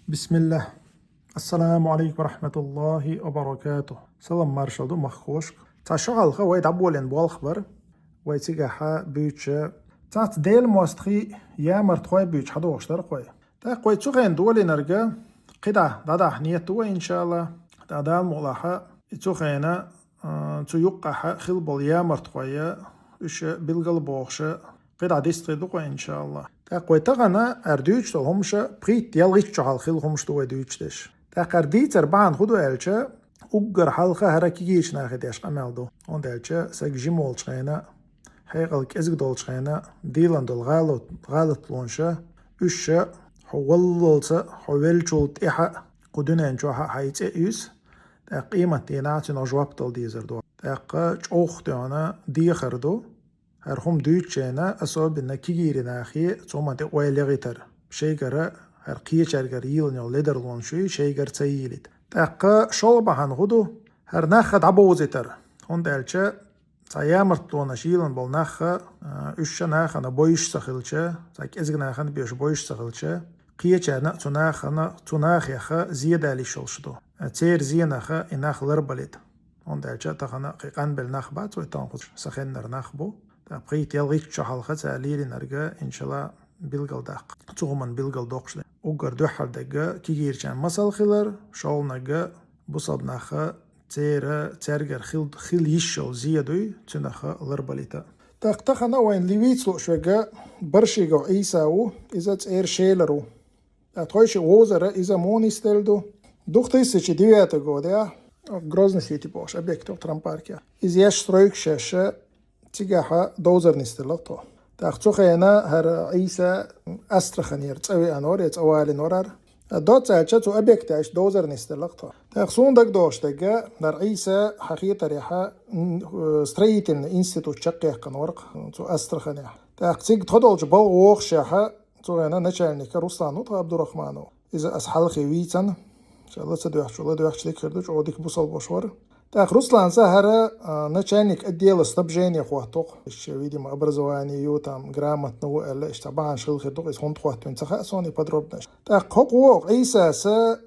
بسم الله. السلام عليكم ورحمة الله وبركاته. سلام مارشالدو مخوش. تشغل خوي دبولين بالخبر. ويتيجها بيتش. تات ديل ماستخي يا مرتخوي بيتش حدو اشتر خوي. تا خوي تشغين دولي نرجع. قدا دادا حنيتو إن شاء الله. دادا الملاحة تشغينا تيوقع خلبل يا مرتخوي. إيش بالقلب بوخش. قدا ديستريدو إن شاء الله. تا تغنا اردوچ تو همش بريت يلغيش حال خيل همش تو دوچدش تا قرديت اربعان خدو الچه اوگر حلقه هركيش ناخديش قمالدو اون دلچه سگ جيمول چينا هيقل كزگ دول چينا ديلان دول غلط لونشه اش حوللت حولچولت اح قدنا انجوها حيت ايس تا قيمه دينات نجوابتل ديزر دو تا چوخ دانا دي خردو هرهم دوچينا اصاب نكيغير ناخي ثم دي ويلغيتر شيغر هر قيچرگر يلنو ليدرلون شوي شيغر تيليت تاق شولبهان غدو هر ناخد عبوزيتر هون دالچه تايامرتلون شيلن بول ناخ اش ناخنا بويش سخلچه تاك ازگ ناخن بيش بويش سخلچه قيچرنا تناخنا تناخيخ زيدالي شولشدو تير زينخ اناخ لربليت هون دالچه تخنا قيقان بالناخ بات ويتانخ سخنر ناخبو بريت يلغيك شحالخة تعليل نرجع إن شاء الله بيلقل داق تومن بيلقل داقش وقر دوحر دقة كيجير كان مسال خلر شال نجا بصاب نخا ترجر خل يشل زيادوي تنخا لربليتا تختخنا وين ليويت لو شوجا برشيجو إيساو إذا تير شيلرو أتويش ووزر إذا مونيستلدو دختي سيتي ديوياتا جوديا грозный сети бош объектов трампаркия из яш строек шеше تيجاها دوزر نستلقطو تاخذوخينا هر عيسى استرخنير تسوي انور يتوالي نورر دوت سالشتو ابيكتاش دوزر نستلقطو تاخذون دك دوش دقا در عيسى حقيقة ريحة ستريتن انستيتوت شقيق كنورق تو استرخنيح تاخذيك تخدولج بل ووخشاها تو هنا نشالنيك روسلانو تو عبد الرحمنو اذا اسحل خويتن ان شاء الله تدوحش لك كردوش عودك بوصل بوشور تاخ روسلان سهرة نشانك أديال استبجاني خواتوق الشويدي ما أبرزواني يوتام جرامة نو إلا إشتبعان شل خدوق إسهون خواتو انتخاء سوني بدروبناش تاخ حقوق عيسى سا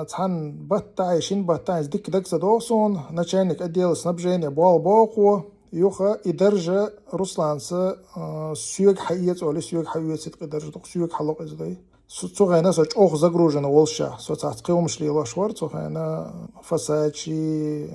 تحن بطاعشين بطاعش ديك دك سدوسون نشانك أديال استبجاني بوال باقو يوخا إدرجة روسلان سا سيوك حقيت أولي سيوك حقيت سيدق إدرجة دوق سيوك حلوق إزداي سوغينا سوچ اوخ زغروجنا ولشا سوچات قيومش لي لاشور سوغينا فساچي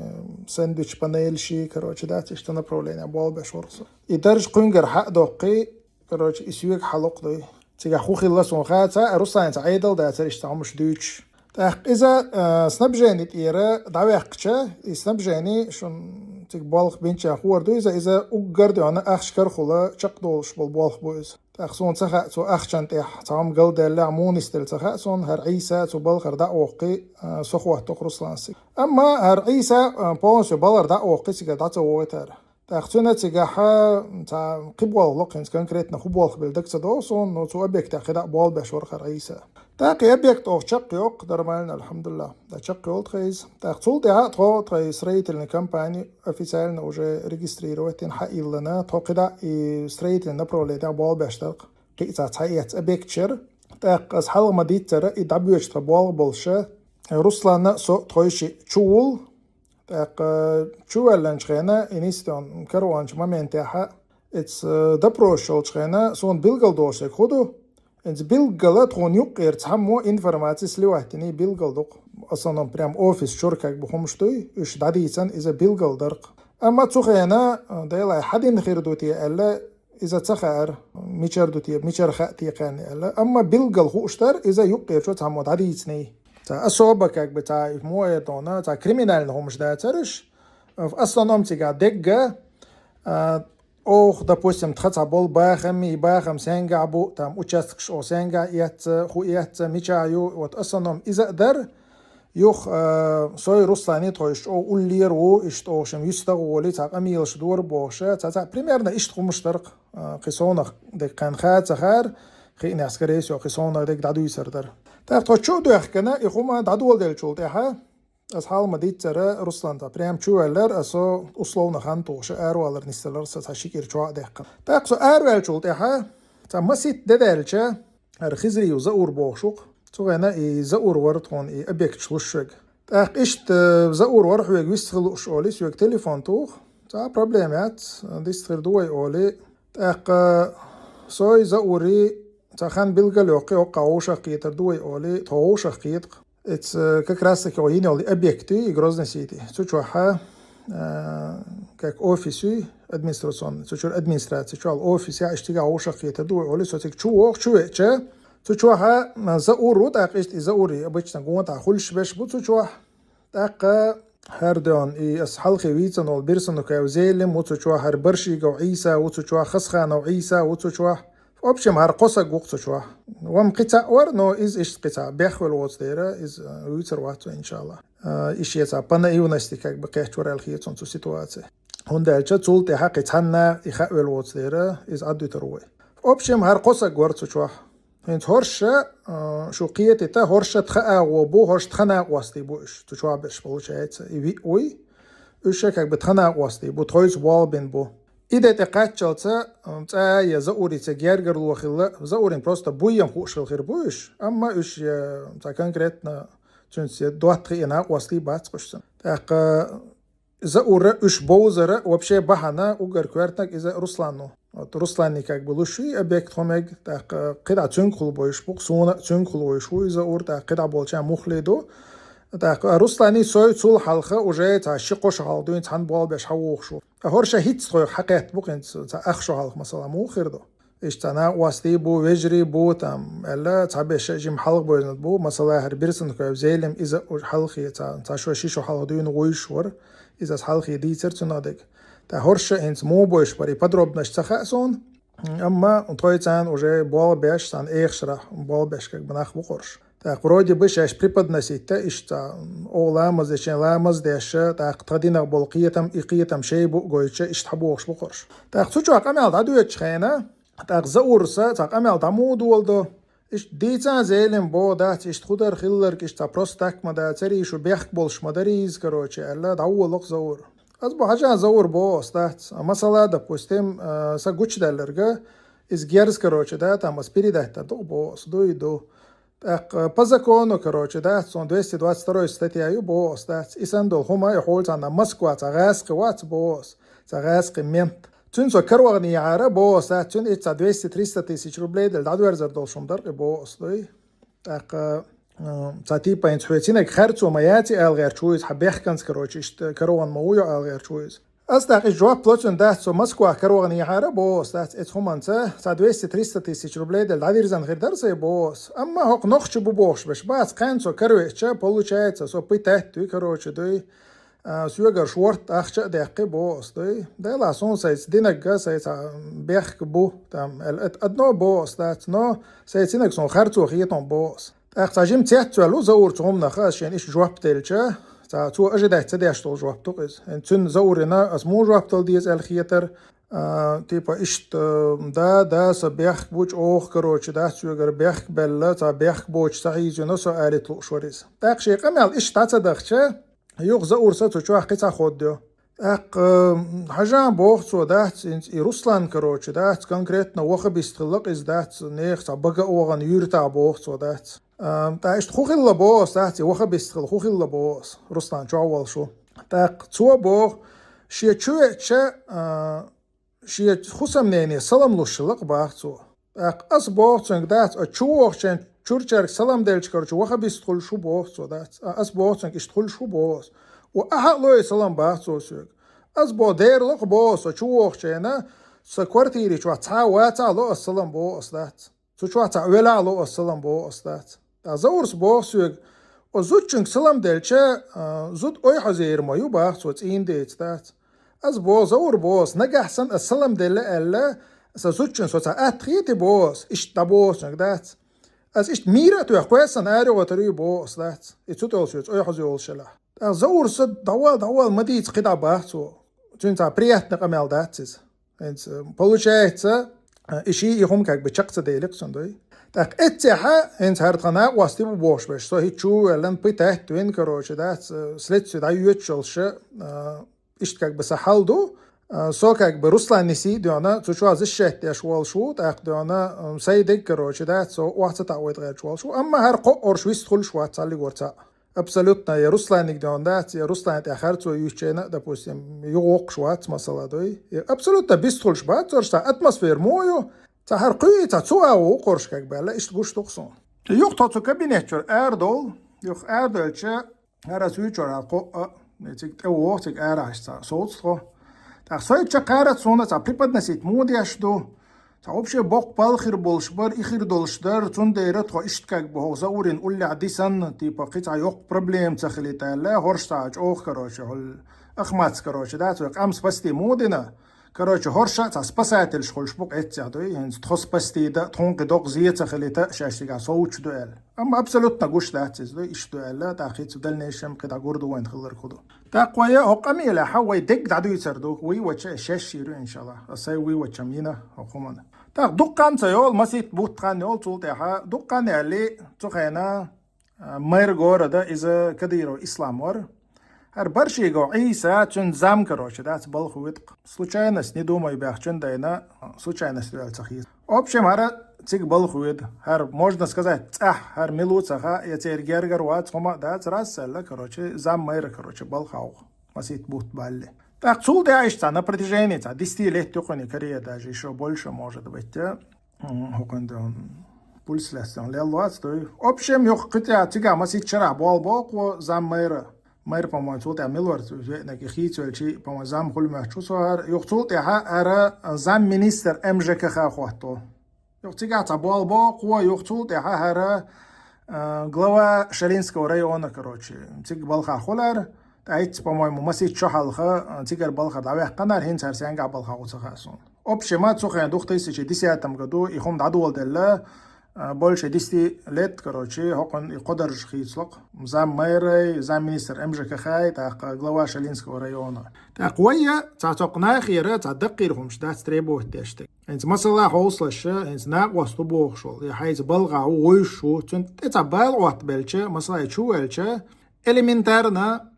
ساندويتش بانيلشي كروچ دات اشتنا برولينا بول بشورس يدرج قنجر حق دوقي كروچ اسيوك حلق دي تيغا خوخي الله سون خاتا روسان عيدل دات اشتامش دوتش تاخ اذا سنبجاني ايرا داويقچا سنبجاني شون تيك بالخ بنچا خور دو اذا اوغرد انا اخشكر خلا چق دولش بول بالخ بوز تاخسون تخا تو اخشنت تام قلد لا مونستل تخاسون هر عيسى تو بالخر داوقي سخوه تقرصلانسي اما هر عيسى بونس بالر داوقي سيغا داتو وتر تاخسون تيغا تا قبول لوقين كونكريت نخو بالخ بالدكس دوسون نو تو ابيكت خدا بول بشور خر عيسى تاقي ابيكت او شق يوق درمالنا الحمد لله دا شق يولد خيز تاخسول تاع تو تريسريت الكامباني اوفيسيال نوجي ريجستريروتين حقيل لنا تو قدا ستريت نبرولي دا بول بشتق قيتا تايت ابيكتشر تاقس حل مديتر ادبيوش تبول بولشه روسلانا سو تويشي تشول تاق تشول لانشخينا انيستون كروانش مامنتها اتس دبروشول شخينا سون بيلغل دوشك خدو انت بيلغل تكون يقير تحمو انفورماتي سلواتني بيلغل دوق اصلا برام اوفيس شركه بخمشتوي اش داديسن اذا بيلغل درق اما تخينا دايلا حدين خير دوتي الا اذا تخير ميشر دوتي ميشر خاتي قاني الا اما بيلغل هو اشتر اذا يقير شو تحمو داديسني تا اصوبك بتاع مويه دونا تا كريمينال همش داترش اصلا امتي قاعد دقه اوخ допустим تخصع بول باخم سانجا بو تام участкш او سانجا يات خو يات ميچايو وات اصنم اذا در يوخ سوي روساني تويش او اولير و اشتوشم يستغولي تا اميلش دور بوشه تا примерно اشتخو مشترق قيسونخ دقان خات خار خيني عسكريس او قيسونخ دق دادو يسردر تا تو چو دخكنا يخوما دادول دل چولتها از حال مدید ترى روسلان تا بريم چوالر اسو условно خان توش اروالر نستلر ساشيكير چوا دقه تاقسو اروال چولتها تا مسيت ددلچه هر خزري وزور بوشوق صغينا زور ورطون أبيك تشلوشك تاق إشت زور ورح ويج ويستخدم أولي سويك تليفون توخ تا بروبلمات ديستخدم دوي أولي تاق سوي زوري تاخان بلغلوقي وقاوشا قيتر دوي أولي تووشا قيت it's как раз таки original объекты и Грозный сити. Цучуаха как офисы администрационные, цучур администрация, цучуал офис я иштига ошахиета дуй оли социк чуох чуече. Цучуаха зауру так ist заури обычно гонта хульш беш бу цучуах так هردون и أصحالخي ويتن والبرسن كاوزيلم وцучуах هر برشي جو عيسى وцучуах خسخان وعيسى وцучуах أبشم هر قصة جوق цучуах وام قطع ور نو إز إيش قطع بيخول واتديرا إز ويتر واتو إن شاء الله إيش يتع بنا إيونستي كاك بقيت ورا الخيط صنصو سيتواتي هندالچا цулте حقي تحنا إخاول واتديرا إز عدو تروي أبشم هر قصة جور цучуах هنت هرشة شو قيتي تا هرشة تخا وبو هرش تخنا واستي بوش цучуах بش получается и وي إيش كاك بتخنا واستي بو تخويس والبين بو إذا تقاتشلت يا زوري تجارجر الوخيل زورين просто буем خوشل خير بوش أما إيش تا конкретно تنسي دواتري أنا واصلي باتقشتن تاق زور إيش بوزر وبشي بحنا وجر كوارتك إذا رسلانو رسلاني كاك بلوشي أبيك تهمك تاق قطع تنقل بوش بوق سونا تنقل بوش وإذا زور تاق قطع بولشان مخلدو تاق رسلاني سوي طول حلقة وجاي تا شقوش حالدوين تحن بوال باش حووخ شو هورشة هيت صغير حقيقة بوقين تا أخشو حلق مثلا مو خيردو إيش تنا واستي بو وجري بو تام ألا تعبش جيم حلق بو بو مثلا هر بيرسن كاو زيلم إذا حلقي تا شو شيشو حلق دوين ويشور إذا حلقي دي ترتنادك تا هورشة إنت مو بوش بري подробно تخاسون أما طويتان وجاي بوال باش تان إيخشرح بوال باش كاك بناخ بقرش так вроде бы сейчас преподносить-то ишта оламаз дешен ламаз деше так тадина болқиятам иқиятам шей бу гойче иштабош бухорш так цучу акамал дадует чхена так заурса так амал тамуду олдо иш дицан зелем бо дат иш худер хиллер кишта простак мада цери шу бях болш мадариз короче алла даволок заур аз бо хажа заур бо стат масала допустим са гучдалерга из герс короче да там аспиридата до бо сдуйду по закону, короче, да, сон 222 статья босс, да, и сандол хума и холца на Москва, цагаски ват босс, цагаски мент. Тюнсо карварни яра босс, да, тюн это 200-300 тысяч рублей, да, дадверзер должен дар босс, да, так, типа инсуэцина харцу маяти алгер чуиз, хабехканс, короче, ишт карван мауя алгер чуиз. أصدق جواب بلوتون ده سو مسكوا كروغني حارة بوس ده اتخمانسه 200-300 تысяч рублей del дадирзан хирдарсе босс أما هوق نخش ببوش بش باس قانسو كرويتشا получается سو بيتاتوي كروچه دوي سوغر شورت أخشا دقي بوس دوي ده لا سون سايس دينك سايس بيخ بو تام أدنو بوس ده نو سايسينك سون خرطو خيطون بوس أخشاجيم تياتو لو زور تهم نخاش يعني إيش جواب تلچه تو أجده تديش طول جواب تقص إن زورنا أسمو جواب طول ديز الخيتر تيبا إشت دا سبيخ بوش أوخ كروش دا سوغر بيخ بلا تا بيخ بوش تغيزو نسو آلت لقشوريز تاق شي قمال إشت تدخشه يوغ زور ستو چوح قطع خود ديو تاق حجان بوخ سو دات إنت روسلان كروش دات كونكريتنا وخ بيستخلق إز دات نيخ تا بقى أوغن يورتا بوخ سو دات تا اشت خوخ الله بوس تاعتي وخا بيستخل خوخ الله بوس رستان شو أول شو تاق تو بوخ شيء شوية شيء خصم نيني سلام لشلق باخ تو تاق أس بوخ تنك دات أشوخ شن شورشارك سلام دلش كرش وخا بيستخل شو بوخ تو دات أس بوخ تنك اشتخل شو بوس وأحد لوي سلام باخ تو سوق أس بو دير لق بوس أشوخ شنا سكورتيري شو تعوات على السلام بوس دات شو تعويل على السلام بوس دات زورس بوسوغ وزوتشنك سلام دلچه زود اوي حزير مايو باخ صوت این ديت دات از بو زور بوس نجحسن السلام دل الا زوتشن صوت اتخيتي بوس اش دبوس دات از اش ميرا تو كويسن اري وتري بوس دات اتوت اولشوت اوي حزيول شلا زور صد دوال مديت قدا باخ صو تنتا приятно камел датсис انت получается иши يهم как бы чакца делек сондой так اتحا انت هرتنا واستي بوش بش سو هيچو لن بيته توين كروچه ده سلت دا يوتشلش اشت как бы сахалду со как бы Руслан неси диона цучу аз الشهت يا شوال شو تاق диона سيدك كروش ده سو واحد تعويض غير شوال شو أما هر قور شو يستخل شو تصلي قرصا абсолютно я Русланик диона я Руслан آخر تو يشينا допустим يوق شو مثلا دوي абсолютно بيستخل شبات ترشة أتمosfér مويو تهر قوي تسوى أو قرش كك بلا إيش تقولش تقصون يوق تاتو كابينتشر أردول يوق أردول شة هر سويتشر هالقو نتيجة أو وقتك أرهشتا صوتستو تخصيب شة قارت صونا تبريباد نسيت مودي أشدو تعوبش بوق بالخير بولشبر إخير دولشدر تون ديرت خو إشتكاك بهو زورين قولي عديسان تيبا قيتع يوق بروبليم تخلي تالا هورشتاج أوخ كروش هول أخماتس كروش داتو يق أمس بستي مودنا كروش هورشا تسبسات الشخولش بوق إتسادوي هنس تخص بستي دا تونق دوق زيت تخلي تا شاشتيقا صوتش دوال أما أبسلوتنا قوش داتز دوي إش دوال لا تاخيت سودال نيشم كدا قردو وين خلر خدو تاقويا هقامي لا حوي دق دعدو يسردو وي وچا شاش يرو إن شاء الله أساي وي وچا مينا هقومنا تاق دقان سيول مسيت بوتقان يول تولتها دقان يالي تخينا مير غور دا إذا كديرو إسلام ور هر برشيغو عيسى چون زام كروش دات بالخ ويدق случайность не думай бяхчен дайна случайность вел цахиз общем хара циг بالخ ويد هر можно сказать цах هر милуцаха я цергергер ват хома дат рассалла короче зам мейр короче балхау масит бут балли так цул дяишта на протяжении 10 лет тюхони Корея даже еще больше может быть хокондон пульс лестон лелват стой общем юх кытя цига масит чара балбок зам мейр ماير بما صوت عملور نك خيت ولا شيء بما زام كل ما شو صار يقصوت أرا زام مينستر أمجك خاخواتو يقتجع تبال باقوا يقصوت أرا глава Шалинского района короче تيجي بالخا خولر تعيت بما ممسيت شحال خا تيجي بالخا دعوة قنار هين صار سينجع بالخا وصخاسون أبشر ما تسوق دوختي سيجي ديسياتم قدو يخون دعوة دللا больше 10 лет, короче, он и кодер жхицлок, зам мэра, зам министр МЖКХ, так глава Шалинского района. Так ويا تعتقنا خيرة تعدقيرهم شدات تريبوه تشتك. إنت مثلا حوصلش إنت ناقوس تبوه شغل يحيز بلغة ويشو تنت تعبال وقت بلشة مثلا شو بلشة إليمنتارنا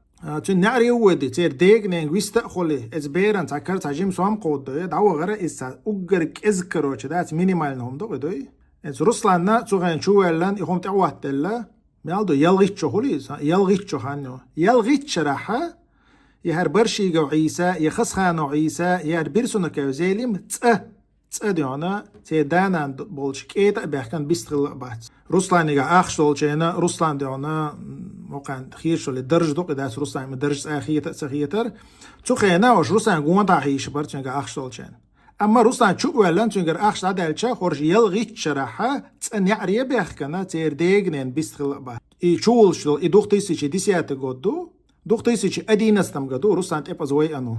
تن نعري ودي تير ديك نينغويست خولي إزبيران تذكر تعجيم سوام قود دعوة غير إسا أجرك إذكروا شدات مينيمال نهم دوي. إنس روسلانا تغين شو يلان يخوم تعوات دلا مالدو يلغيت شو هوليز يلغيت شو هانو يلغيت شرحة يهر برشي جو عيسى يخص خانو عيسى يهر بيرسونو كوزيليم تأ ديونا تيدانا بولش كيتا بيحكان بيستغل بات روسلان يغا أخشتول جينا روسلان ديونا موقعن خيرشو لدرج دوق داس روسلان مدرج ساخيتر تخينا وش روسلان قوان تاحيش برتو يغا أخشتول جينا أما روسان شو ولن تنقر أخش عدالشة خورج يلغيت شرحة تنعري بيحكنا تيرديجنين بيستغل بات شول شدول دوختيسيشي ديسيات قدو دوختيسيشي أدينستم قدو روسان تيبازوي أنو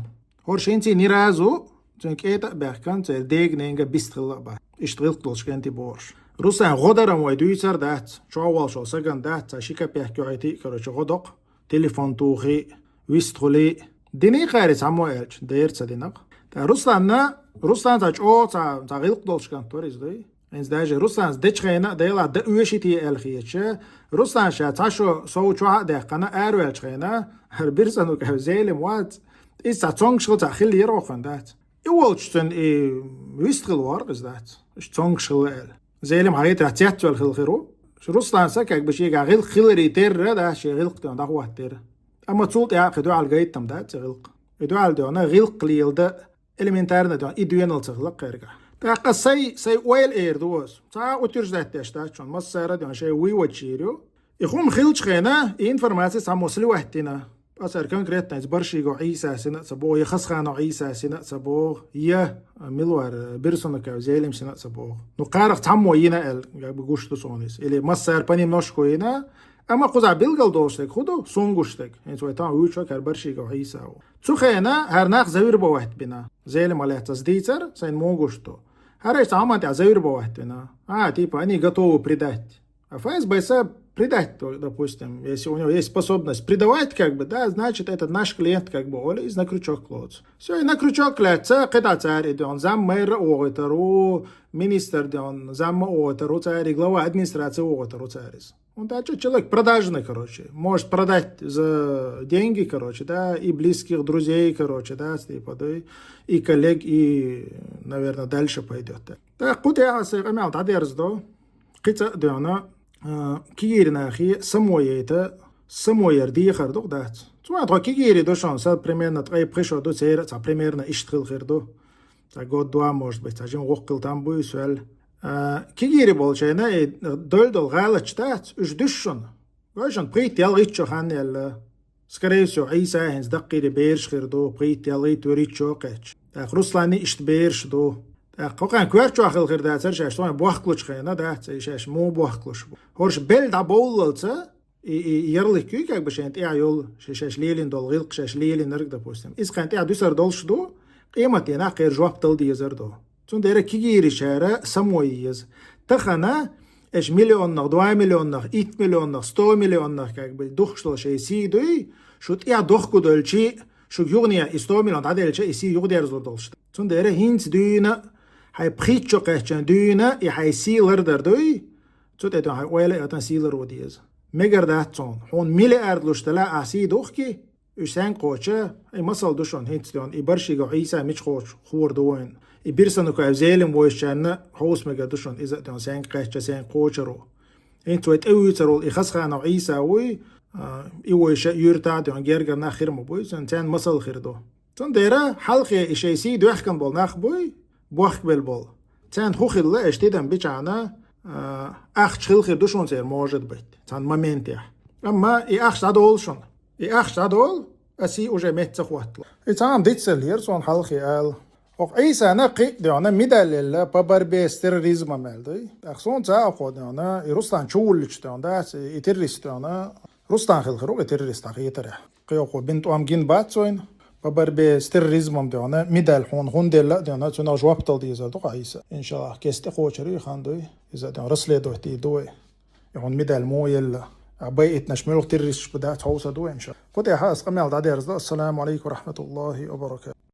هورشينتي نيرازو تنكيتا بيحكن تيرديجنين بيستغل بات اشتغل قدولش كنتي بورش روسان غدرم ويدويتر دات شوال شو سجن دات شيكا بيحكو عيتي كروش غدق تليفون توخي ويستغلي ديني خارج عمو إلش دايرت سدينق روسان تاچو تا غلق دولشكان توريز دوي انز داجي روسان دچخينا ديلا دوشيتي الخيچه روسان شا تاشو سوچو دقنا اروالچخينا هر بيرسانو كزيلم وات اس تونغشل تا خيل يروخن دات يولچتن ويستغل وار از دات اش تونغشل زيلم حريت راتياتو الخيرو روسان سكك بشي غيل خيلري تير دا شي غلق دا هو تير اما تصوت يا خدو على الجيتم دات غلق يدو على دونا غلق ليل دا إليمنتارنا دون إدوينال تغلق كيرجع. تاقا سي ويل إير دوس. تا وترج ده تشتاش شون مصيرة دون شيء وي وتشيريو. يخون خيلش خينا إنفورماسي ساموسلي وحدنا. أصير كونكريت ناس برشيجو عيسى سنة سبوه يخص خانو عيسى سنة سبوه يه ملوار بيرسونا كوزيلم سنة سبوه. نقارق تامو ينا ال بقوش تصونيس. إلي مصير بني منوشكو ينا. أما قزع بيلقل دوشتك خدو سونغوشتك يعني سويتان ويشوك هر برشيجو عيسى تخينا هر ناخ زوير بواحد بنا زيلم عليه تصديتر سين موغوشتو هر ايش عمانت زوير بواحد بنا типа они готовы предать ФСБ предать, допустим, если у него есть способность предавать, как бы, да, значит, этот наш клиент, как бы, оли, на крючок клоц. Все, и на крючок клеится, когда царь идет, он зам мэра оғытару, министр, он зам оғытару царь, глава администрации оғытару царь. Он человек продажный, короче. Может продать за деньги, короче, да, и близких друзей, короче, да, типа, да, и коллег, и, наверное, дальше пойдет. Так, куда я сыграл, да, дерзду. Кица, да, она, кирина, хи, самое это, самое дихардух, да. Цума, то кири, душон, сад примерно, трей пришел до цейра, ца примерно иштрил хирду. Так, год-два, может быть, а чем рухкал там будет, суэль. كيجيري بولشينا دول غالشتات إيش دشون عشان بريت يلغيتشو خاني ال سكريسو عيسى هنز دقي لبيرش خيردو بريت يلغيت وريتشو قتش روسلاني إشتبيرش دو قوقان كوارشو أخل خير دات سرش أشتوان بوخلش خينا دات إيش مو بوخلش هورش بلد عبوللتا يرلي كيك بشنت يول شش ليلين دول غيلق شش ليلين نرق دا بوستم إذا كانت دوسر دولش دو قيمتي أنا غير جواب تلدي يزر دو Цун дера кигири шара самоиез. Тахана эш миллионных, 2 миллионных, 1 миллионных, 100 миллионных, как бы дух что шейси дуй, шут я дух кудольчи, шут югния и 100 миллионов, адельчи и си югдер злодолшт. Цун дера хинц дуйна, хай притчо кэчэн дуйна и хай силер дер дуй, цут это хай уэлэ это силер водиез. Мегер дат цун, хон миллиард луштала аси духки, үсен коча, и масал душон хинц дуйн, и баршига Иса мич коч хур дуйн. İbirsanı ko evzelim voyşanna hos megaduşun izatın sen kaçça sen koçaro. Entuet evüterol ikhasxana İsa oy iwoyşa yurta diyor gerger naxir mo boy sen masal khirdo. Sen dera halqi işeysi duhkan bol nax boy buxbel bol. Sen xuxilla eşteden biçana ax çıl khirduşun ser может быть. Sen moment ya. Ama ax sadolşun. Ax sadol asi уже metsa xwatla. Tamam ditsel hier son halqi al Och Isa naqi diyorna midalilla pabarbe terrorizma meldi. Akson ta qodna Ruslan çulç diyorna terörist diyorna Ruslan xilxru terörist aqiyetere. Qiyoqo bint am gin batsoin pabarbe terrorizma diyorna midal hon della diyorna tuna jawab taldi yazaldı Isa. İnşallah kesti qoçeri xandoy izadan rasle dohti doy. Hon midal moyel عبيت نشمل terörist بدات hausa doy inşallah. Qod ya has qamal da derzda. Assalamu alaykum ve rahmetullahi ve berekatuh.